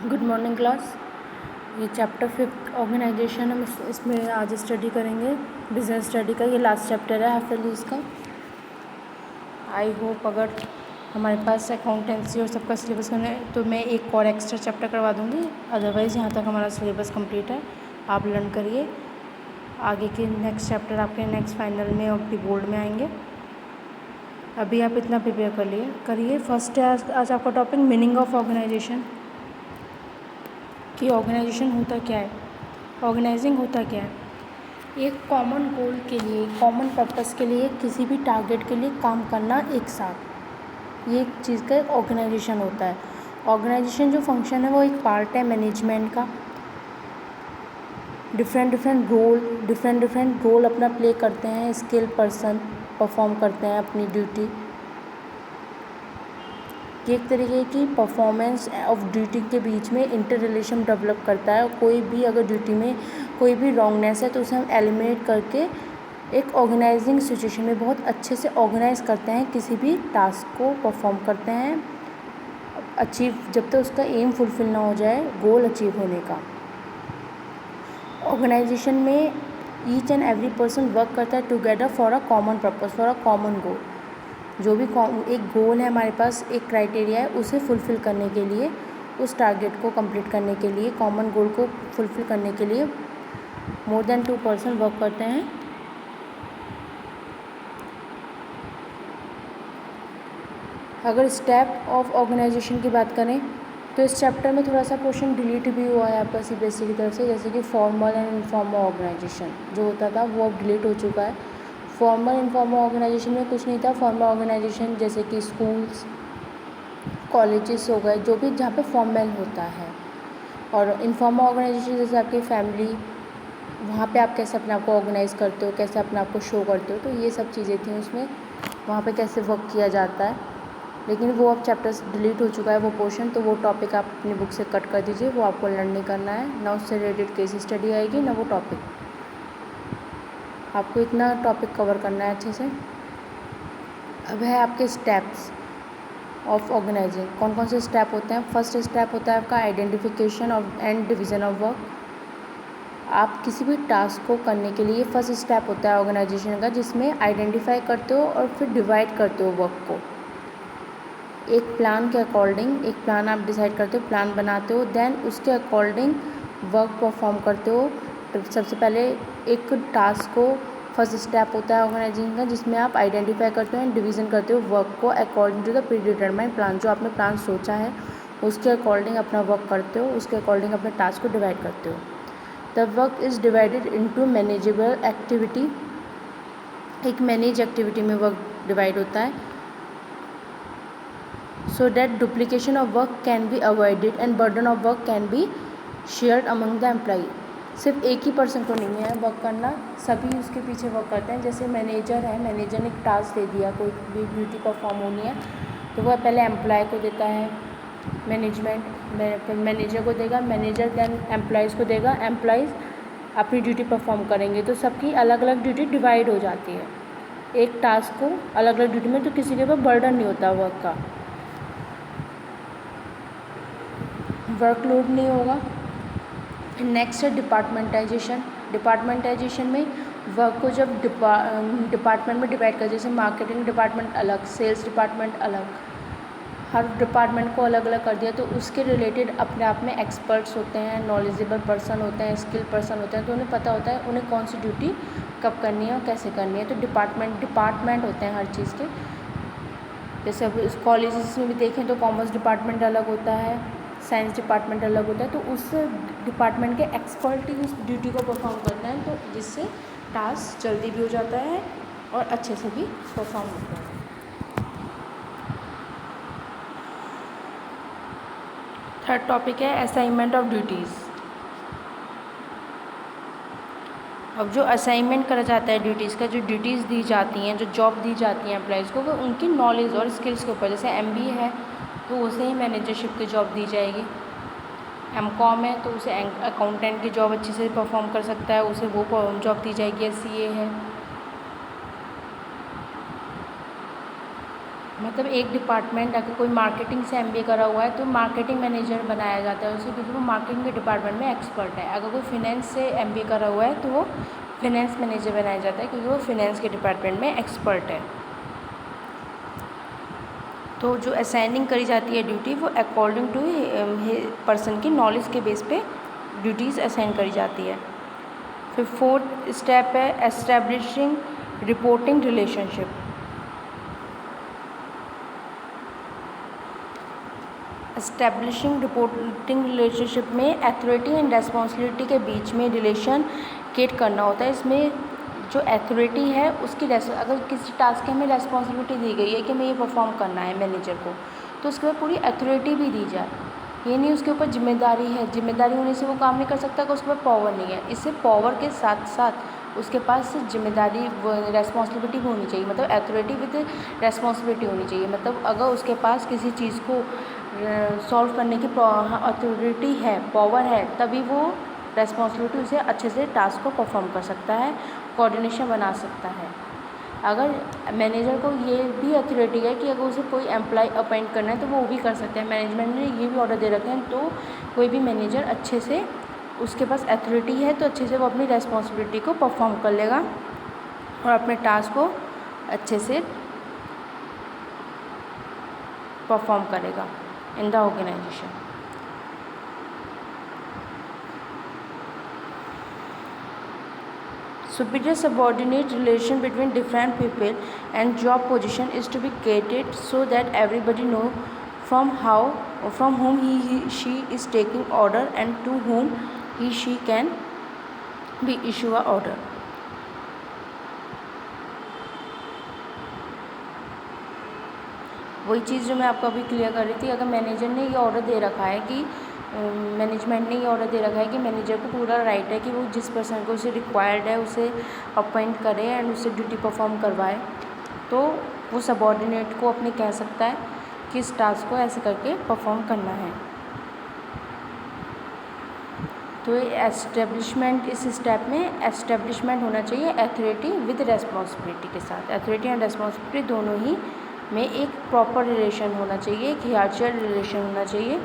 Good morning class. ये chapter 5 organisation हम इसमें आज स्टडी करेंगे। बिजनेस स्टडी का ये लास्ट चैप्टर है हाफ ईयरली इसका। आई होप अगर हमारे पास अकाउंटेंसी और सबका सिलेबस करना है तो मैं एक और एक्स्ट्रा चैप्टर करवा दूँगी। अदरवाइज़ यहाँ तक हमारा सिलेबस कंप्लीट है, आप लर्न करिए। आगे के नेक्स्ट चैप्टर आपके नेक्स्ट फाइनल में और बोर्ड में आएंगे। अभी आप इतना प्रिपेयर करिए। फर्स्ट है आज आपका टॉपिक मीनिंग ऑफ ऑर्गेनाइजेशन, कि ऑर्गेनाइजेशन होता क्या है, ऑर्गेनाइजिंग होता क्या है। एक कॉमन गोल के लिए, कॉमन पर्पस के लिए, किसी भी टारगेट के लिए काम करना एक साथ, ये एक चीज़ का ऑर्गेनाइजेशन होता है। ऑर्गेनाइजेशन जो फंक्शन है वो एक पार्ट है मैनेजमेंट का। डिफरेंट रोल अपना प्ले करते हैं, स्किल पर्सन परफॉर्म करते हैं अपनी ड्यूटी। ये एक तरीके की परफॉर्मेंस ऑफ ड्यूटी के बीच में इंटर रिलेशन डेवलप करता है। कोई भी अगर ड्यूटी में कोई भी रॉन्गनेस है तो उसे हम एलिमिनेट करके एक ऑर्गेनाइजिंग सिचुएशन में बहुत अच्छे से ऑर्गेनाइज करते हैं, किसी भी टास्क को परफॉर्म करते हैं अचीव, जब तक उसका एम फुलफिल ना हो जाए, गोल अचीव होने का। ऑर्गेनाइजेशन में each and every person work करता है together for a common purpose, for a common goal. जो भी एक गोल है हमारे पास, एक क्राइटेरिया है, उसे फुलफ़िल करने के लिए, उस टारगेट को कंप्लीट करने के लिए, कॉमन गोल को फुलफ़िल करने के लिए मोर देन 2 पर्सन वर्क करते हैं। अगर स्टेप ऑफ ऑर्गेनाइजेशन की बात करें तो इस चैप्टर में थोड़ा सा क्वेश्चन डिलीट भी हुआ है आपका सीबीएसई की तरफ से, जैसे कि फॉर्मल एंड इनफॉर्मल ऑर्गेनाइजेशन जो होता था वो अब डिलीट हो चुका है। फॉर्मल इनफॉर्मल ऑर्गेनाइजेशन में कुछ नहीं था। फॉर्मल ऑर्गेनाइजेशन जैसे कि स्कूल्स, कॉलेजेस हो गए, जो भी जहाँ पे फॉर्मल होता है, और इनफॉर्मल ऑर्गेनाइजेशन जैसे आपकी फैमिली, वहाँ पे आप कैसे अपने आप को ऑर्गेनाइज़ करते हो, कैसे अपने आप को शो करते हो, तो ये सब चीज़ें थी उसमें, वहाँ पे कैसे वर्क किया जाता है। लेकिन वो अब चैप्टर्स डिलीट हो चुका है वो पोर्शन, तो वो टॉपिक आप अपनी बुक से कट कर दीजिए, वो आपको लर्न नहीं करना है। ना उससे रिलेटेड केस स्टडी आएगी, ना वो टॉपिक। आपको इतना टॉपिक कवर करना है अच्छे से। अब है आपके स्टेप्स ऑफ ऑर्गेनाइजिंग। कौन कौन से स्टेप होते हैं। फर्स्ट स्टेप होता है आपका identification of and division of work. आप किसी भी टास्क को करने के लिए फर्स्ट स्टेप होता है ऑर्गेनाइजेशन का, जिसमें आइडेंटिफाई करते हो और फिर डिवाइड करते हो वर्क को। एक प्लान के अकॉर्डिंग, एक प्लान आप डिसाइड करते हो, प्लान बनाते हो, देन उसके अकॉर्डिंग वर्क परफॉर्म करते हो। तो सबसे पहले एक टास्क को, फर्स्ट स्टेप होता है ऑर्गेनाइजिंग का, जिसमें आप आइडेंटिफाई करते हो एंड डिवीज़न करते हो वर्क को according to the predetermined plan. जो आपने प्लान सोचा है उसके अकॉर्डिंग अपना वर्क करते हो, उसके अकॉर्डिंग अपने टास्क को डिवाइड करते हो। The work is divided into manageable activity. एक मैनेज एक्टिविटी में वर्क डिवाइड होता है, so that duplication of work can be avoided and burden of work can be shared among the employee। सिर्फ एक ही person को नहीं है वर्क करना, सभी उसके पीछे वर्क करते हैं। जैसे मैनेजर है, मैनेजर ने एक टास्क दे दिया, कोई भी ड्यूटी परफॉर्म होनी है, तो वह पहले एम्प्लॉय को देता है, मैनेजमेंट मैनेजर को देगा, मैनेजर देन एम्प्लॉयज़ को देगा, एम्प्लॉयज़ अपनी ड्यूटी परफॉर्म करेंगे। तो सबकी अलग अलग ड्यूटी डिवाइड हो जाती है एक टास्क को अलग अलग ड्यूटी में, तो किसी के ऊपर बर्डन नहीं होता वर्क का, वर्कलोड नहीं होगा। नेक्स्ट है डिपार्टमेंटाइजेशन। डिपार्टमेंटाइजेशन में वर्क को जब डिपार्टमेंट में डिवाइड कर, जैसे मार्केटिंग डिपार्टमेंट अलग, सेल्स डिपार्टमेंट अलग, हर डिपार्टमेंट को अलग अलग कर दिया, तो उसके रिलेटेड अपने आप में एक्सपर्ट्स होते हैं, नॉलेजेबल पर्सन होते हैं, स्किल पर्सन होते हैं, तो उन्हें पता होता है उन्हें कौन सी ड्यूटी कब करनी है और कैसे करनी है। तो डिपार्टमेंट होते हैं हर चीज़ के। जैसे अब इस कॉलेजेस में भी देखें तो कॉमर्स डिपार्टमेंट अलग होता है, साइंस डिपार्टमेंट अलग होता है, तो उस डिपार्टमेंट के एक्सपर्ट ही उस ड्यूटी को परफॉर्म करते हैं, तो जिससे टास्क जल्दी भी हो जाता है और अच्छे से भी परफॉर्म होता है। थर्ड टॉपिक है असाइनमेंट ऑफ ड्यूटीज़। अब जो असाइनमेंट करा जाता है ड्यूटीज़ का, जो ड्यूटीज़ दी जाती हैं, जो जॉब दी जाती हैं एम्प्लॉयज़ को, वो उनकी नॉलेज और स्किल्स के ऊपर। जैसे एमबीए है तो उसे ही मैनेजरशिप की जॉब दी जाएगी, एमकॉम है तो उसे अकाउंटेंट की जॉब अच्छे से परफॉर्म कर सकता है, उसे वो जॉब दी जाएगी। सीए है, मतलब एक डिपार्टमेंट अगर कोई मार्केटिंग से एमबीए करा हुआ है तो मार्केटिंग मैनेजर बनाया जाता है उसे, क्योंकि वो मार्केटिंग के डिपार्टमेंट में एक्सपर्ट है। अगर कोई फिनेंस से एमबीए करा हुआ है तो वो फिनेंस मैनेजर बनाया जाता है, क्योंकि वो फिनेंस के डिपार्टमेंट में एक्सपर्ट है। तो जो असाइनिंग करी जाती है ड्यूटी, वो अकॉर्डिंग टू पर्सन की नॉलेज के बेस पे ड्यूटीज़ असाइन करी जाती है। फिर फोर्थ स्टेप है establishing reporting relationship. Establishing reporting relationship में अथॉरिटी एंड रेस्पॉन्सिबिलिटी के बीच में रिलेशन क्रिएट करना होता है। इसमें जो अथॉरिटी है उसकी अगर किसी टास्क की हमें रेस्पॉन्सिबिलिटी दी गई है कि हमें ये परफॉर्म करना है मैनेजर को, तो उसके बाद पूरी अथॉरिटी भी दी जाए। ये नहीं उसके ऊपर जिम्मेदारी है, जिम्मेदारी होने से वो काम नहीं कर सकता कि उसके पास पावर नहीं है। इससे पावर के साथ साथ उसके पास जिम्मेदारी रेस्पॉन्सिबिलिटी भी होनी चाहिए, मतलब अथॉरिटी विद रेस्पॉन्सिबिलिटी होनी चाहिए। मतलब अगर उसके पास किसी चीज़ को सॉल्व करने की अथॉरिटी है, पावर है, तभी वो रेस्पॉन्सिबिलिटी उसे अच्छे से टास्क को परफॉर्म कर सकता है, कोऑर्डिनेशन बना सकता है। अगर मैनेजर को ये भी अथॉरिटी है कि अगर उसे कोई एम्प्लॉय अपॉइंट करना है तो वो भी कर सकते हैं। मैनेजमेंट ने ये भी ऑर्डर दे रखे हैं, तो कोई भी मैनेजर अच्छे से, उसके पास अथॉरिटी है तो अच्छे से वो अपनी रेस्पॉन्सिबिलिटी को परफॉर्म कर लेगा और अपने टास्क को अच्छे से परफॉर्म करेगा in the organization. Superior subordinate relation between different people and job position is to be created so that everybody know from whom she is taking order and to whom she can be issue a order. वही चीज़ जो मैं आपको अभी clear कर रही थी, अगर manager ने ये ऑर्डर दे रखा है कि मैनेजमेंट ने ये ऑर्डर दे रखा है कि मैनेजर को पूरा राइट है कि वो जिस पर्सन को उसे रिक्वायर्ड है उसे अपॉइंट करे एंड उससे ड्यूटी परफॉर्म करवाए, तो वो सबॉर्डिनेट को अपने कह सकता है कि इस टास्क को ऐसे करके परफॉर्म करना है। तो ये एस्टेब्लिशमेंट, इस स्टेप में एस्टेब्लिशमेंट होना चाहिए अथॉरिटी विद रेस्पॉन्सिबिलिटी के साथ। अथॉरिटी एंड रेस्पॉन्सिबिलिटी दोनों ही में एक प्रॉपर रिलेशन होना चाहिए, एक हियरचियल रिलेशन होना चाहिए,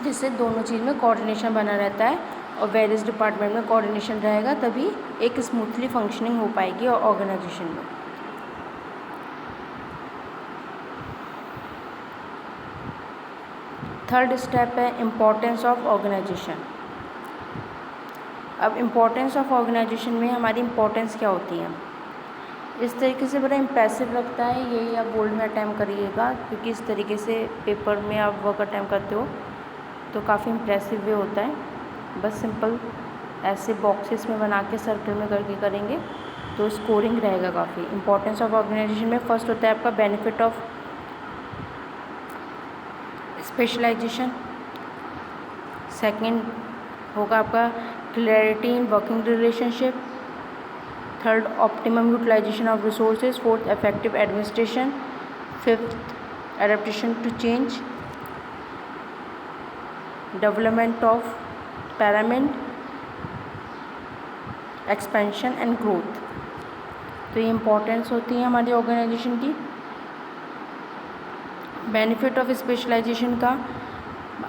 जिससे दोनों चीज़ में कोऑर्डिनेशन बना रहता है और वेरियस डिपार्टमेंट में कोऑर्डिनेशन रहेगा, तभी एक स्मूथली फंक्शनिंग हो पाएगी ऑर्गेनाइजेशन में। थर्ड स्टेप है इम्पोर्टेंस ऑफ ऑर्गेनाइजेशन। अब इम्पोर्टेंस ऑफ ऑर्गेनाइजेशन में हमारी इम्पोर्टेंस क्या होती है, इस तरीके से बड़ा इम्प्रेसिव लगता है, यही आप बोर्ड में अटैम्प्ट करिएगा, क्योंकि इस तरीके से पेपर में आप वर्क अटैम्प्ट करते हो तो काफ़ी इम्प्रेसिव वे होता है। बस सिंपल ऐसे बॉक्सेस में बना के सर्कल में करके करेंगे तो स्कोरिंग रहेगा काफ़ी। इंपॉर्टेंस ऑफ ऑर्गेनाइजेशन में फर्स्ट होता है आपका बेनिफिट ऑफ स्पेशलाइजेशन, सेकंड होगा आपका clarity in working relationship, third optimum utilisation of resources, fourth effective administration, fifth adaptation to change, development of पैरामेंट, एक्सपेंशन एंड ग्रोथ। तो ये इम्पोर्टेंस होती है हमारी ऑर्गेनाइजेशन की। बेनिफिट ऑफ स्पेशलाइजेशन का,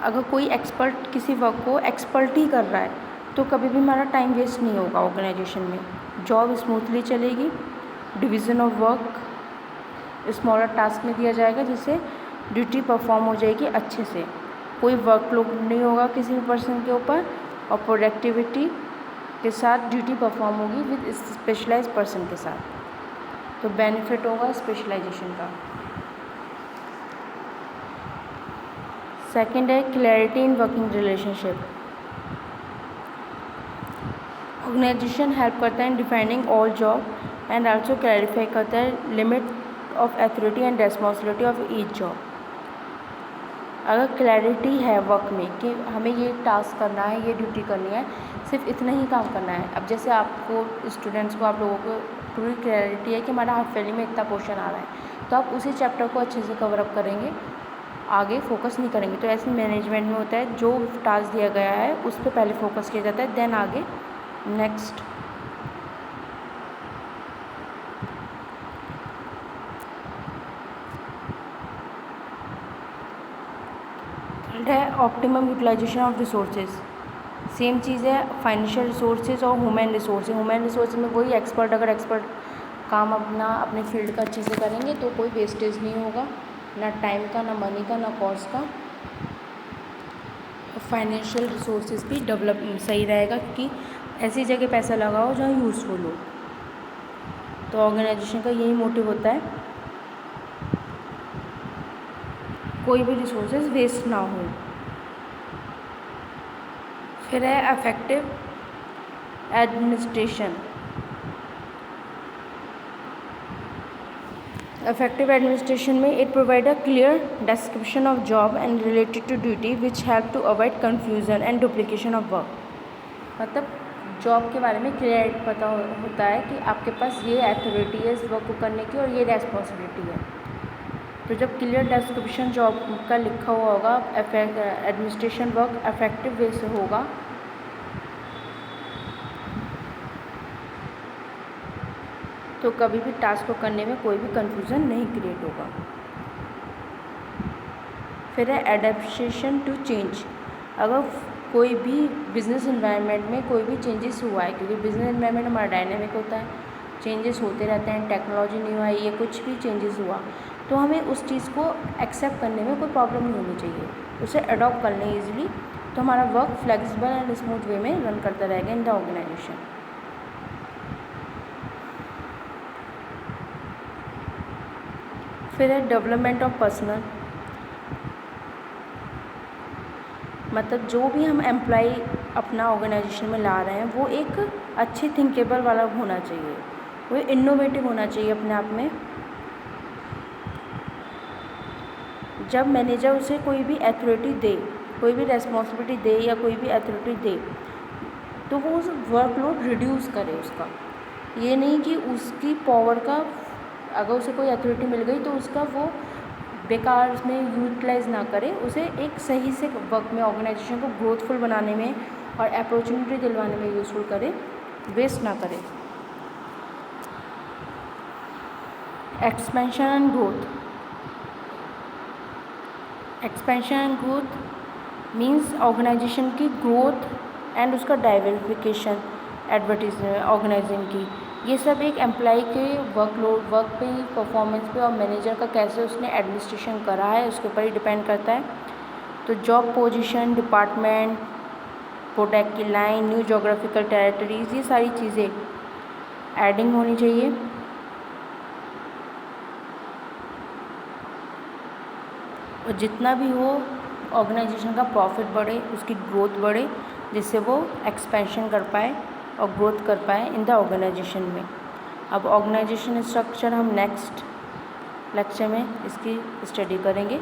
अगर कोई एक्सपर्ट किसी वर्क को एक्सपर्ट ही कर रहा है तो कभी भी हमारा टाइम वेस्ट नहीं होगा ऑर्गेनाइजेशन में, जॉब स्मूथली चलेगी, division of work smaller task में दिया जाएगा जिससे ड्यूटी परफॉर्म हो जाएगी अच्छे से, कोई वर्कलोड नहीं होगा किसी भी पर्सन के ऊपर और प्रोडक्टिविटी के साथ ड्यूटी परफॉर्म होगी विद स्पेशलाइज पर्सन के साथ। तो बेनिफिट होगा स्पेशलाइजेशन का। सेकंड है clarity in working relationship. Organization help करता है in defining all job and also clarify करता है limit of authority and responsibility of each job. अगर क्लैरिटी है वर्क में कि हमें ये टास्क करना है, ये ड्यूटी करनी है, सिर्फ इतना ही काम करना है। अब जैसे आपको स्टूडेंट्स को, आप लोगों को पूरी क्लैरिटी है कि हमारा हाफ ईयरली में इतना पोर्शन आ रहा है, तो आप उसी चैप्टर को अच्छे से कवर अप करेंगे, आगे फोकस नहीं करेंगे। तो ऐसे मैनेजमेंट में होता है, जो टास्क दिया गया है उस पर पहले फोकस किया जाता है, देन आगे next. Optimum utilisation of resources. Same चीज़ है फाइनेंशियल रिसोर्सेज और ह्यूमन रिसोर्सेज। ह्यूमन रिसोर्सेज में वही एक्सपर्ट, अगर एक्सपर्ट काम अपने फील्ड का अच्छे से करेंगे तो कोई वेस्टेज नहीं होगा, ना टाइम का, ना मनी का, ना कॉस्ट का। फाइनेंशियल रिसोर्सेज भी डेवलप सही रहेगा क्योंकि ऐसी जगह पैसा लगाओ जहाँ यूज़फुल हो। तो ऑर्गेनाइजेशन का यही मोटिव होता है, कोई भी रिसोर्सेज वेस्ट ना हो। फिर है इफेक्टिव एडमिनिस्ट्रेशन। इफेक्टिव एडमिनिस्ट्रेशन में it provide a clear description of job and related to duty which help to avoid confusion and duplication of work. मतलब जॉब के बारे में क्लियर पता होता है कि आपके पास ये अथॉरिटी है इस वर्क को करने की और ये रेस्पॉन्सिबिलिटी है। तो जब क्लियर डिस्क्रिप्शन जॉब का लिखा हुआ होगा, एडमिनिस्ट्रेशन वर्क इफेक्टिव वे से होगा। तो कभी भी टास्क को करने में कोई भी कन्फ्यूज़न नहीं क्रिएट होगा। फिर है एडेप्टेशन टू चेंज। अगर कोई भी बिजनेस एनवायरनमेंट में कोई भी चेंजेस हुआ है, क्योंकि बिजनेस एनवायरनमेंट हमारा डायनेमिक होता है, चेंजेस होते रहते हैं, टेक्नोलॉजी न्यू आई है, कुछ भी चेंजेस हुआ तो हमें उस चीज़ को एक्सेप्ट करने में कोई प्रॉब्लम नहीं होनी चाहिए, उसे अडॉप्ट कर लें ईजिली। तो हमारा work flexible and smooth way में रन करता रहेगा इन द ऑर्गेनाइजेशन। फिर है डेवलपमेंट ऑफ पर्सनल। मतलब जो भी हम एम्प्लॉय अपना ऑर्गेनाइजेशन में ला रहे हैं वो एक अच्छी थिंकेबल वाला होना चाहिए, वो इनोवेटिव होना चाहिए अपने आप में। जब मैनेजर उसे कोई भी अथॉरिटी दे, कोई भी रेस्पॉन्सिबिलिटी दे या कोई भी अथॉरिटी दे तो वो उस वर्कलोड रिड्यूस करे उसका। ये नहीं कि उसकी पावर का, अगर उसे कोई अथॉरिटी मिल गई तो उसका वो बेकार उसमें यूटिलाइज ना करे, उसे एक सही से वर्क में ऑर्गेनाइजेशन को ग्रोथफुल बनाने में और अपॉर्चुनिटी दिलवाने में यूज़फुल करे, वेस्ट ना करे। Expansion and growth. Expansion and growth means organization की ग्रोथ एंड उसका डाइवर्सिफिकेशन, एडवर्टीजमेंट ऑर्गेनाइजिंग की, ये सब एक एम्प्लॉय के वर्कलोड, वर्क पे ही, परफॉर्मेंस पे और मैनेजर का कैसे उसने एडमिनिस्ट्रेशन करा है उसके ऊपर ही डिपेंड करता है। तो जॉब पोजीशन, डिपार्टमेंट, प्रोडक्ट की लाइन, न्यू जोग्राफिकल टेरिटरीज, ये सारी चीज़ें एडिंग होनी चाहिए। और जितना भी हो ऑर्गेनाइजेशन का प्रॉफिट बढ़े, उसकी ग्रोथ बढ़े, जिससे वो एक्सपेंशन कर पाए और ग्रोथ कर पाए इन द ऑर्गेनाइजेशन में। अब ऑर्गेनाइजेशन स्ट्रक्चर हम नेक्स्ट लेक्चर में इसकी स्टडी करेंगे।